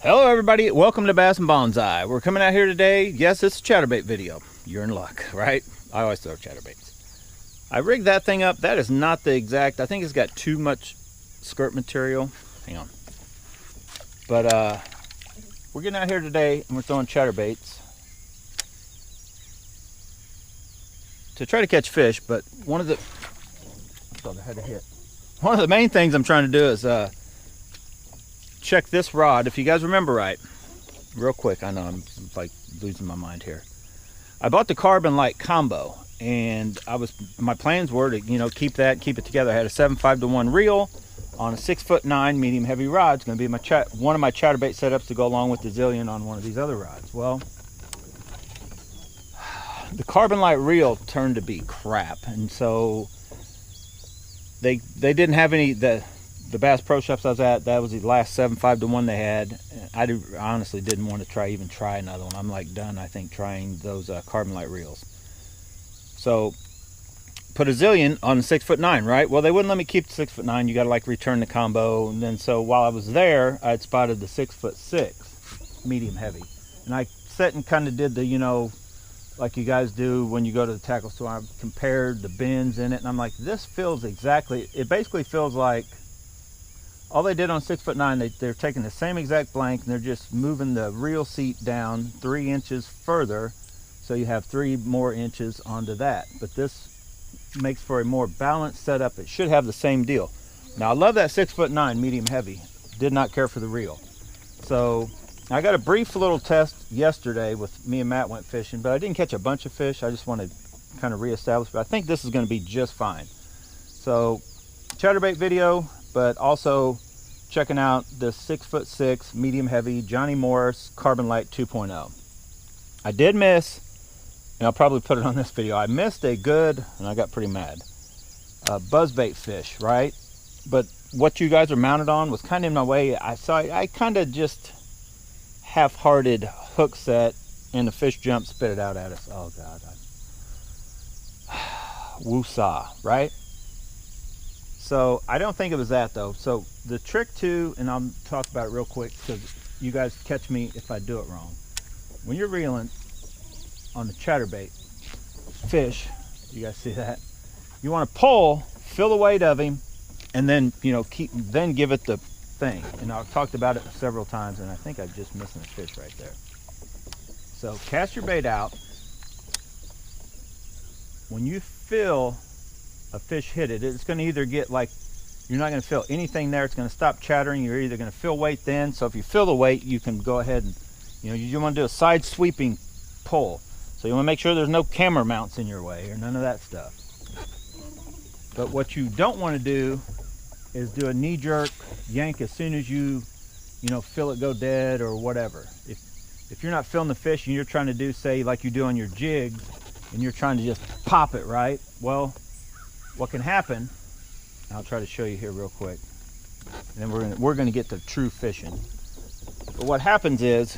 Hello everybody, welcome to Bass and Bonsai. We're coming out here today. Yes, it's a chatterbait video. You're in luck, right? I always throw chatterbaits. I rigged that thing up. That is not the exact, I think it's got too much skirt material. Hang on. But we're getting out here today and we're throwing chatterbaits to try to catch fish, but one of the, I thought I had a hit. One of the main things I'm trying to do is check this rod. If you guys remember right, real quick, I know I'm like losing my mind here. I bought the Carbon Light combo, and my plans were to keep it together. I had a 7.5-to-1 reel on a 6'9" medium heavy rod. It's going to be one of my chatterbait setups to go along with the Zillion on one of these other rods. Well, the Carbon Light reel turned to be crap, and so they didn't have any. The Bass Pro Shops I was at, that was the last 7.5-to-1 they had. I honestly didn't want to try another one. I'm like done, I think, trying those Carbon Light reels. So put a Zillion on the 6'9", right? Well, they wouldn't let me keep the 6'9". You got to like return the combo. And then so while I was there, I had spotted the 6'6" medium heavy, and I sat and kind of did the like you guys do when you go to the tackle store. I compared the bends in it, and I'm like, this feels exactly. It basically feels like all they did on 6'9", they're taking the same exact blank and they're just moving the reel seat down 3 inches further, so you have 3 more inches onto that. But this makes for a more balanced setup. It should have the same deal. Now I love that 6'9" medium heavy. Did not care for the reel. So I got a brief little test yesterday with me and Matt went fishing, but I didn't catch a bunch of fish. I just want to kind of reestablish, but I think this is going to be just fine. So chatterbait video, but also checking out the 6'6" medium heavy Johnny Morris Carbon Light 2.0. I did miss, and I'll probably put it on this video, I missed a good, and I got pretty mad, buzzbait fish, right? But what you guys are mounted on was kind of in my way. I kind of just half-hearted hook set, and the fish jumped, spit it out at us. Oh God, woo-saw, right? So I don't think it was that though. So the trick too, and I'll talk about it real quick because you guys catch me if I do it wrong. When you're reeling on the chatterbait fish, you guys see that? You want to pull, feel the weight of him, and then then give it the thing. And I've talked about it several times, and I think I'm just missing a fish right there. So cast your bait out. When you feel a fish hit it, it's going to either get like, you're not going to feel anything there. It's going to stop chattering. You're either going to feel weight then. So if you feel the weight, you can go ahead and, you want to do a side sweeping pull. So you want to make sure there's no camera mounts in your way or none of that stuff. But what you don't want to do is do a knee jerk yank as soon as you feel it go dead or whatever. If you're not feeling the fish and you're trying to do, say, like you do on your jigs, and you're trying to just pop it, right? Well, what can happen, I'll try to show you here real quick, and then we're gonna get to true fishing. But what happens is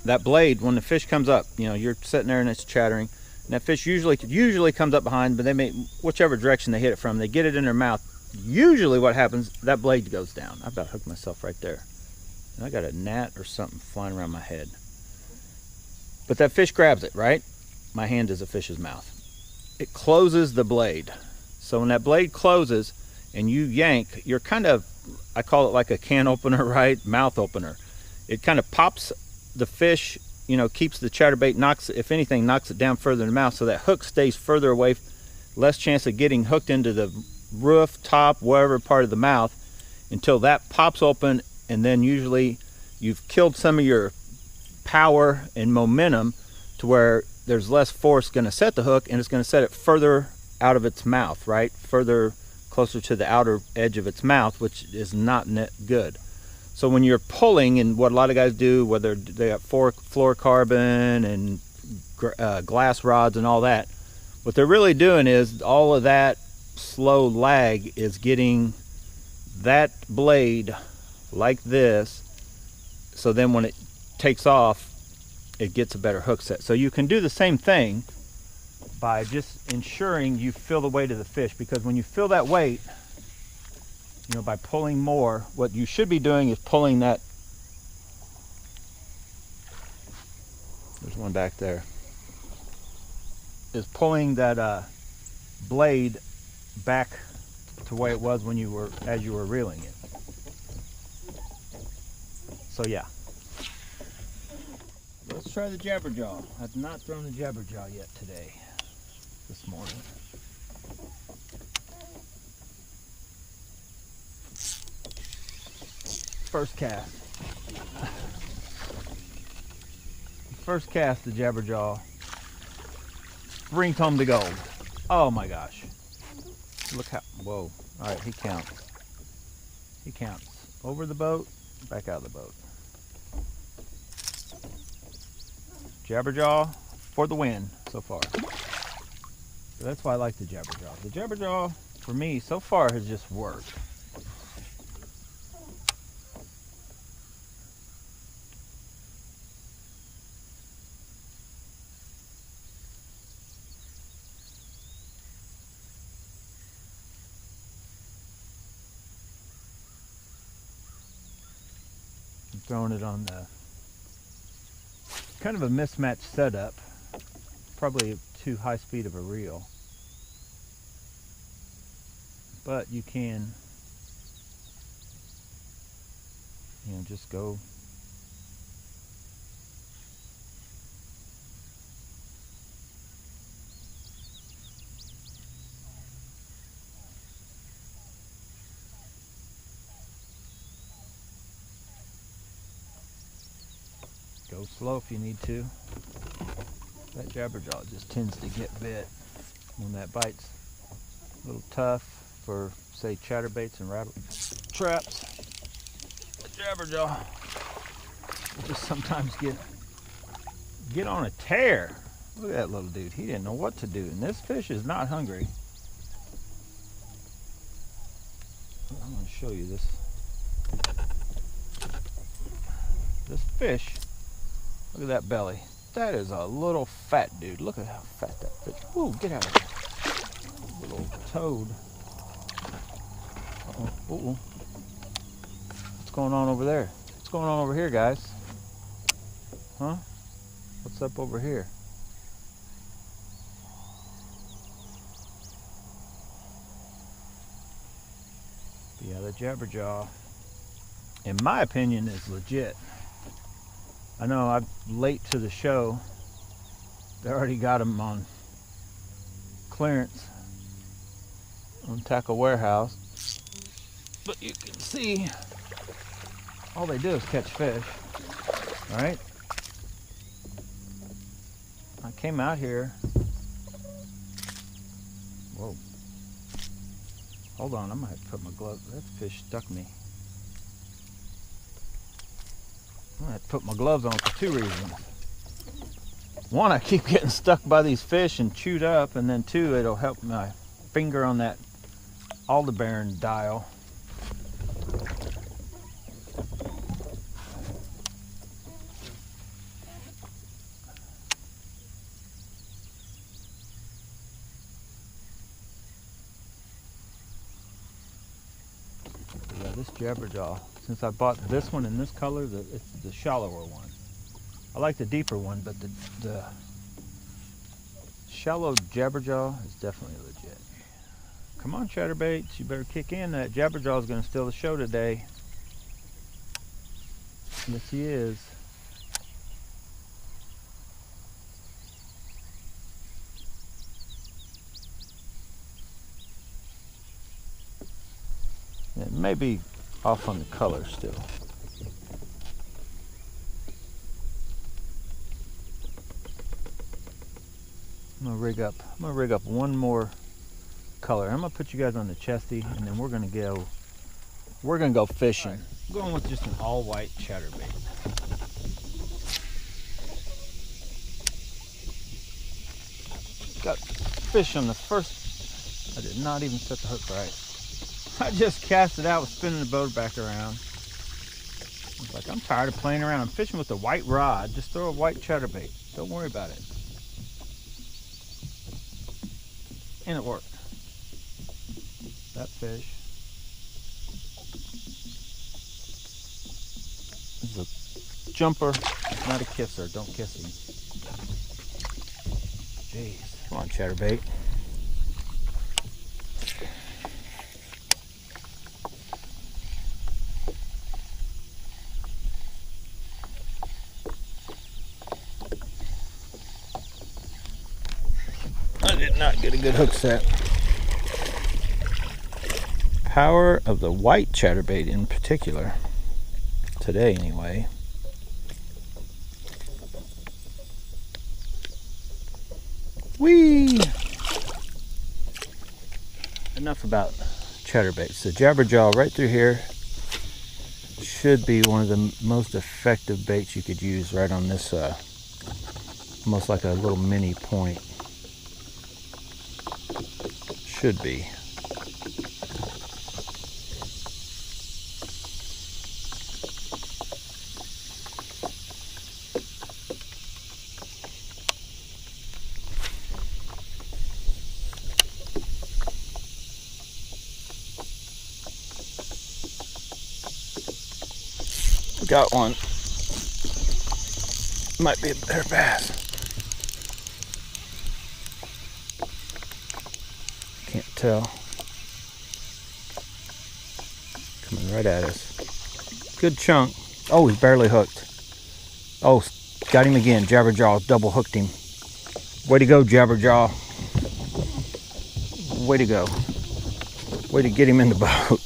that blade, when the fish comes up, you're sitting there and it's chattering, and that fish usually comes up behind, but they may, whichever direction they hit it from, they get it in their mouth. Usually what happens, that blade goes down. I about hooked myself right there. And I got a gnat or something flying around my head. But that fish grabs it, right? My hand is a fish's mouth. It closes the blade. So when that blade closes and you yank, you're kind of, I call it like a can opener, right? Mouth opener. It kind of pops the fish, keeps the chatterbait, if anything, knocks it down further in the mouth, so that hook stays further away, less chance of getting hooked into the roof, top, wherever part of the mouth, until that pops open, and then usually you've killed some of your power and momentum to where there's less force going to set the hook, and it's going to set it further out of its mouth, right? Further closer to the outer edge of its mouth, which is not good. So when you're pulling, and what a lot of guys do, whether they got fluorocarbon and glass rods and all that, what they're really doing is all of that slow lag is getting that blade like this, so then when it takes off, it gets a better hook set. So you can do the same thing by just ensuring you feel the weight of the fish, because when you feel that weight, by pulling more, what you should be doing is pulling that there's one back there, is pulling that blade back to where it was when you were, as you were reeling it. So yeah. Let's try the JabberJaw. I've not thrown the JabberJaw yet today, this morning. First cast. First cast the JabberJaw brings home the gold. Oh my gosh. Look how, whoa. Alright, he counts. He counts. Over the boat, back out of the boat. JabberJaw for the win so far. So that's why I like the JabberJaw. The JabberJaw, for me, so far has just worked. I'm throwing it on the kind of a mismatched setup, probably too high speed of a reel, but you can, you know, just go slow if you need to. That JabberJaw just tends to get bit when that bite's a little tough for, say, chatterbaits and rabbit traps. The JabberJaw will just sometimes get on a tear. Look at that little dude. He didn't know what to do, and this fish is not hungry. I'm going to show you this. This fish. Look at that belly. That is a little fat dude. Look at how fat that fish. Ooh, get out of here. Little toad. Uh-oh. Uh-oh. What's going on over there? What's going on over here, guys? Huh? What's up over here? But yeah, the JabberJaw, in my opinion, is legit. I know I'm late to the show. They already got them on clearance on Tackle Warehouse. But you can see all they do is catch fish. Alright? I came out here. Whoa. Hold on, I'm gonna have to put my glove. That fish stuck me. I'm gonna have to put my gloves on for two reasons. One, I keep getting stuck by these fish and chewed up, and then two, it'll help my finger on that Aldebaran dial. Yeah, this JabberJaw, since I bought this one in this color, it's the shallower one. I like the deeper one, but the shallow JabberJaw is definitely legit. Come on, chatterbaits, you better kick in. That JabberJaw is going to steal the show today. Yes, he is. It may be off on the color still. I'm gonna rig up one more color. I'm gonna put you guys on the chesty, and then we're gonna go fishing. Right. I'm going with just an all white chatterbait. Got fish on the first. I did not even set the hook right. I just cast it out with spinning the boat back around. I was like, I'm tired of playing around. I'm fishing with a white rod. Just throw a white chatterbait. Don't worry about it. And it worked. That fish is a jumper, not a kisser. Don't kiss him. Jeez. Come on, Chatterbait. I did not get a good hook set. Power of the white chatterbait in particular. Today, anyway. Whee! Enough about chatterbaits. The JabberJaw right through here should be one of the most effective baits you could use right on this, almost like a little mini point. Should be. Got one. Might be a better bass. Can't tell. Coming right at us. Good chunk. Oh, he's barely hooked. Oh, got him again. JabberJaw double hooked him. Way to go, JabberJaw. Way to go. Way to get him in the boat.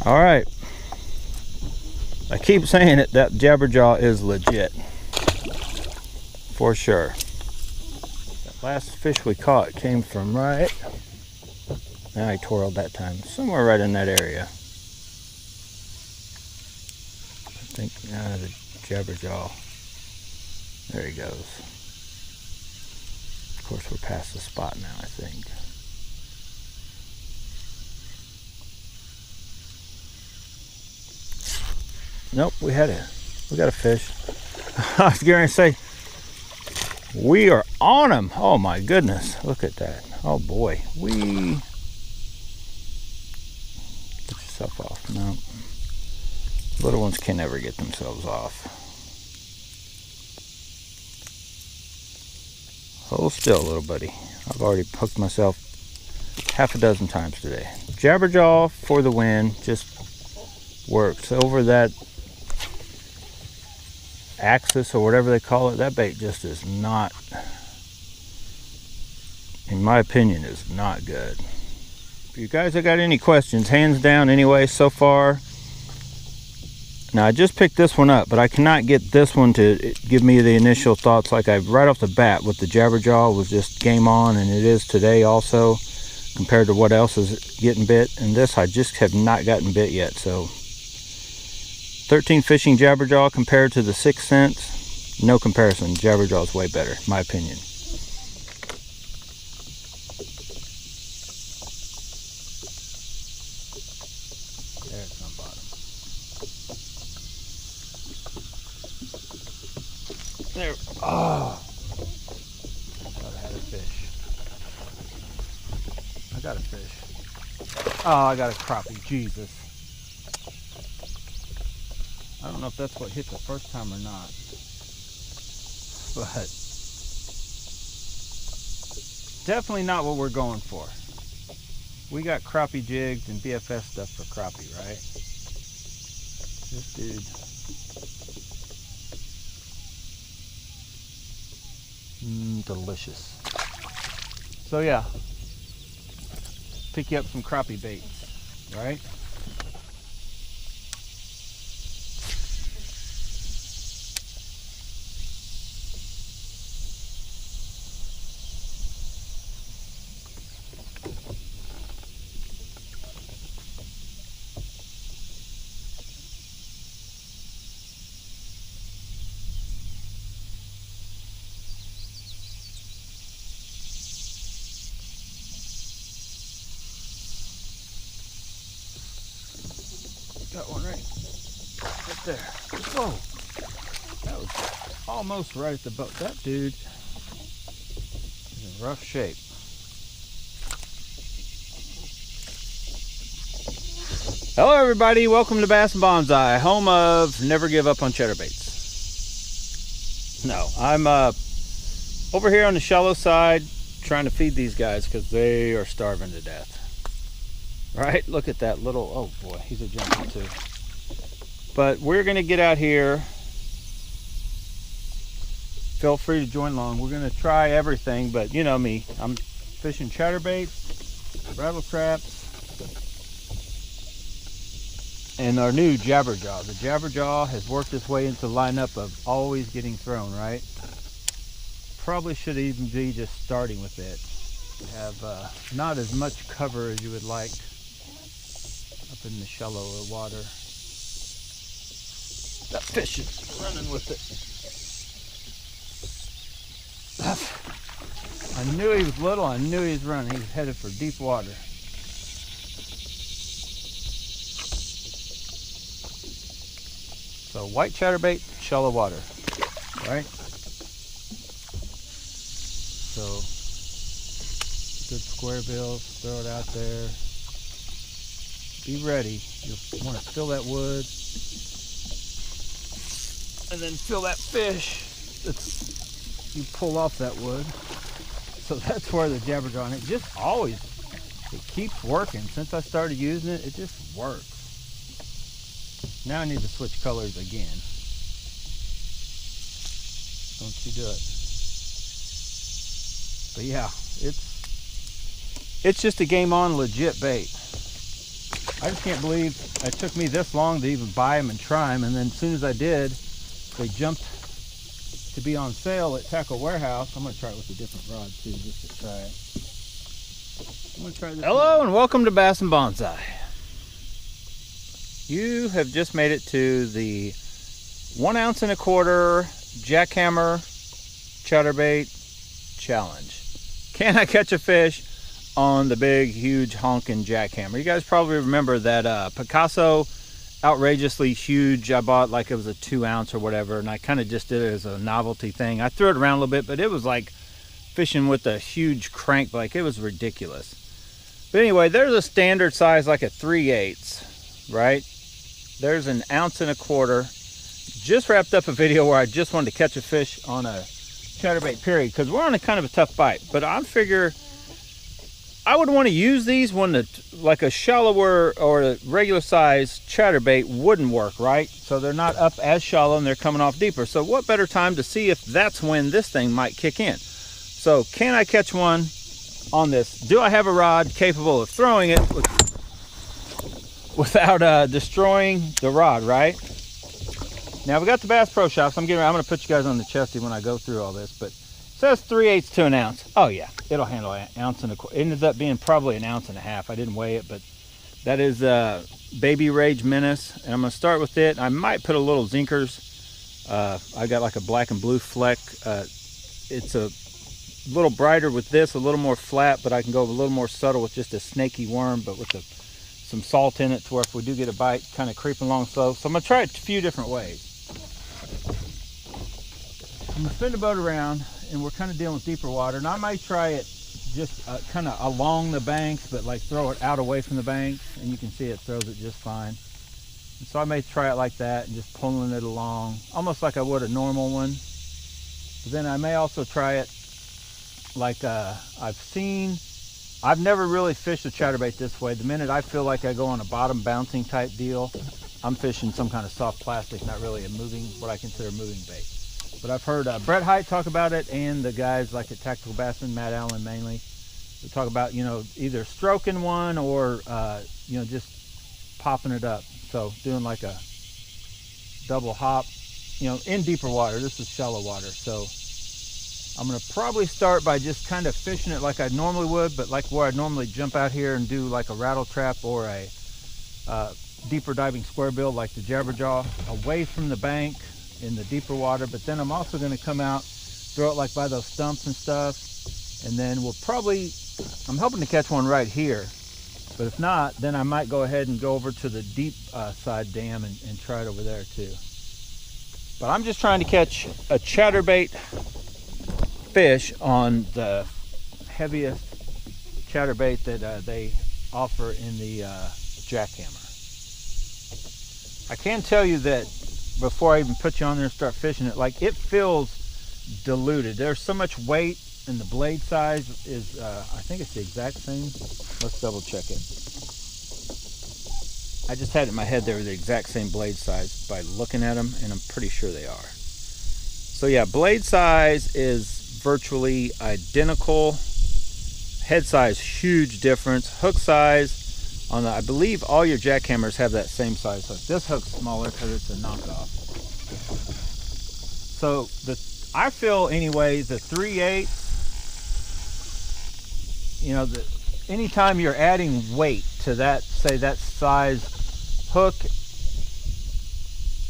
All right, I keep saying it, that JabberJaw is legit, for sure. That last fish we caught came from right, now I twirled that time, somewhere right in that area. I think, the JabberJaw, there he goes. Of course, we're past the spot now, I think. Nope, we got a fish. I was going to say, we are on him. Oh my goodness, look at that. Oh boy, get yourself off. No, little ones can never get themselves off. Hold still, little buddy. I've already hooked myself half a dozen times today. JabberJaw for the win. Just works over that axis or whatever they call it. That bait just is not, in my opinion, is not good. If you guys have got any questions, hands down anyway so far. Now I just picked this one up, but I cannot get this one to give me the initial thoughts like I right off the bat with the JabberJaw was just game on, and it is today also compared to what else is getting bit. And this I just have not gotten bit yet. So 13 fishing JabberJaw compared to the 6 cents, no comparison. JabberJaw is way better, in my opinion. There's on bottom. There. Oh, I thought I had a fish. I got a fish. Oh, I got a crappie. Jesus. I don't know if that's what hit the first time or not, but definitely not what we're going for. We got crappie jigs and BFS stuff for crappie, right? This dude, delicious. So yeah, pick you up some crappie baits, right? Got one right there. Whoa, that was almost right at the boat. That dude is in rough shape. Hello everybody, welcome to Bass and Bonsai, home of never give up on chatterbaits. No, I'm over here on the shallow side trying to feed these guys because they are starving to death. Right, look at that little, oh boy, he's a jumper too. But we're gonna get out here. Feel free to join along. We're gonna try everything, but you know me, I'm fishing chatterbaits, rattle traps, and our new JabberJaw. The JabberJaw has worked its way into the lineup of always getting thrown, right? Probably should even be just starting with it. We have not as much cover as you would like up in the shallower water. That fish is running with it. I knew he was little, I knew he was running. He was headed for deep water. So white chatterbait, shallow water, right? So good square bills, throw it out there. Be ready. You'll want to fill that wood, and then fill that fish that's you pull off that wood. So that's where the JabberJaw, and it just always, it keeps working. Since I started using it, it just works. Now I need to switch colors again. Don't you do it. But yeah, it's just a game on legit bait. I just can't believe it took me this long to even buy them and try them, and then as soon as I did, they jumped to be on sale at Tackle Warehouse. I'm gonna try it with a different rod too, just to try it. I'm gonna try this. Hello and welcome to Bass and Bonsai. You have just made it to the 1 1/4 ounce jackhammer chatterbait challenge. Can I catch a fish on the big, huge, honking jackhammer? You guys probably remember that Picasso, outrageously huge. I bought like it was a 2 ounce or whatever, and I kind of just did it as a novelty thing. I threw it around a little bit, but it was like fishing with a huge crank. Like, it was ridiculous. But anyway, there's a standard size, like a 3/8, right? There's an 1 1/4 ounce. Just wrapped up a video where I just wanted to catch a fish on a chatterbait, period, because we're on a kind of a tough bite. But I figure I would want to use these when like a shallower or a regular size chatterbait wouldn't work, right? So they're not up as shallow and they're coming off deeper. So what better time to see if that's when this thing might kick in? So can I catch one on this? Do I have a rod capable of throwing it without destroying the rod, right? Now we got the Bass Pro Shops. I'm gonna put you guys on the chesty when I go through all this, but it says 3/8 to 1 ounce. Oh yeah, it'll handle an 1 1/4 ounce. It ended up being probably 1.5 ounces. I didn't weigh it, but that is Baby Rage Menace, and I'm gonna start with it. I might put a little Zinkers. I got like a black and blue fleck. It's a little brighter with this, a little more flat, but I can go a little more subtle with just a snaky worm, but with some salt in it, to where if we do get a bite, kind of creeping along slow. So I'm gonna try it a few different ways. I'm gonna spin the boat around, and we're kind of dealing with deeper water, and I might try it just kind of along the banks, but like throw it out away from the banks, and you can see it throws it just fine. And so I may try it like that and just pulling it along, almost like I would a normal one. But then I may also try it like I've never really fished a chatterbait this way. The minute I feel like I go on a bottom bouncing type deal, I'm fishing some kind of soft plastic, not really a moving, what I consider moving bait. But I've heard Brett Hite talk about it, and the guys like at Tactical Bassman, Matt Allen mainly, they talk about, you know, either stroking one or, you know, just popping it up. So doing like a double hop, you know, in deeper water. This is shallow water. So I'm gonna probably start by just kind of fishing it like I normally would, but like where I'd normally jump out here and do like a rattle trap or a deeper diving square bill like the JabberJaw, away from the bank in the deeper water. But then I'm also gonna come out, throw it like by those stumps and stuff, and then we'll probably, I'm hoping to catch one right here, but if not, then I might go ahead and go over to the deep side dam and try it over there too. But I'm just trying to catch a chatterbait fish on the heaviest chatterbait that they offer in the jackhammer. I can tell you that before I even put you on there and start fishing it, like it feels diluted. There's so much weight, and the blade size is, I think it's the exact same. Let's double check it. I just had it in my head they were the exact same blade size by looking at them, and I'm pretty sure they are. So yeah, blade size is virtually identical. Head size, huge difference. Hook size, on the, I believe all your jackhammers have that same size hook. This hook's smaller because it's a knockoff. So I feel anyway, the 3/8, you know, anytime you're adding weight to that, say that size hook,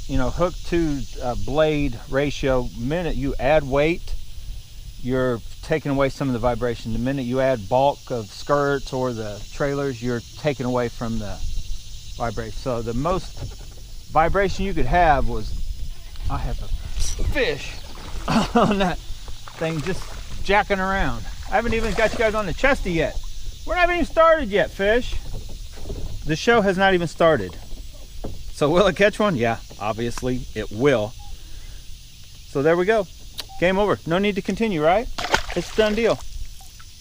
you know, hook to blade ratio, minute you add weight, you're taking away some of the vibration. The minute you add bulk of skirts or the trailers, you're taking away from the vibration. So the most vibration you could have was, I have a fish on that thing just jacking around. I haven't even got you guys on the chesty yet. We're not even started yet, fish. The show has not even started. So will it catch one? Yeah, obviously it will. So there we go. Game over. No need to continue, right? It's a done deal.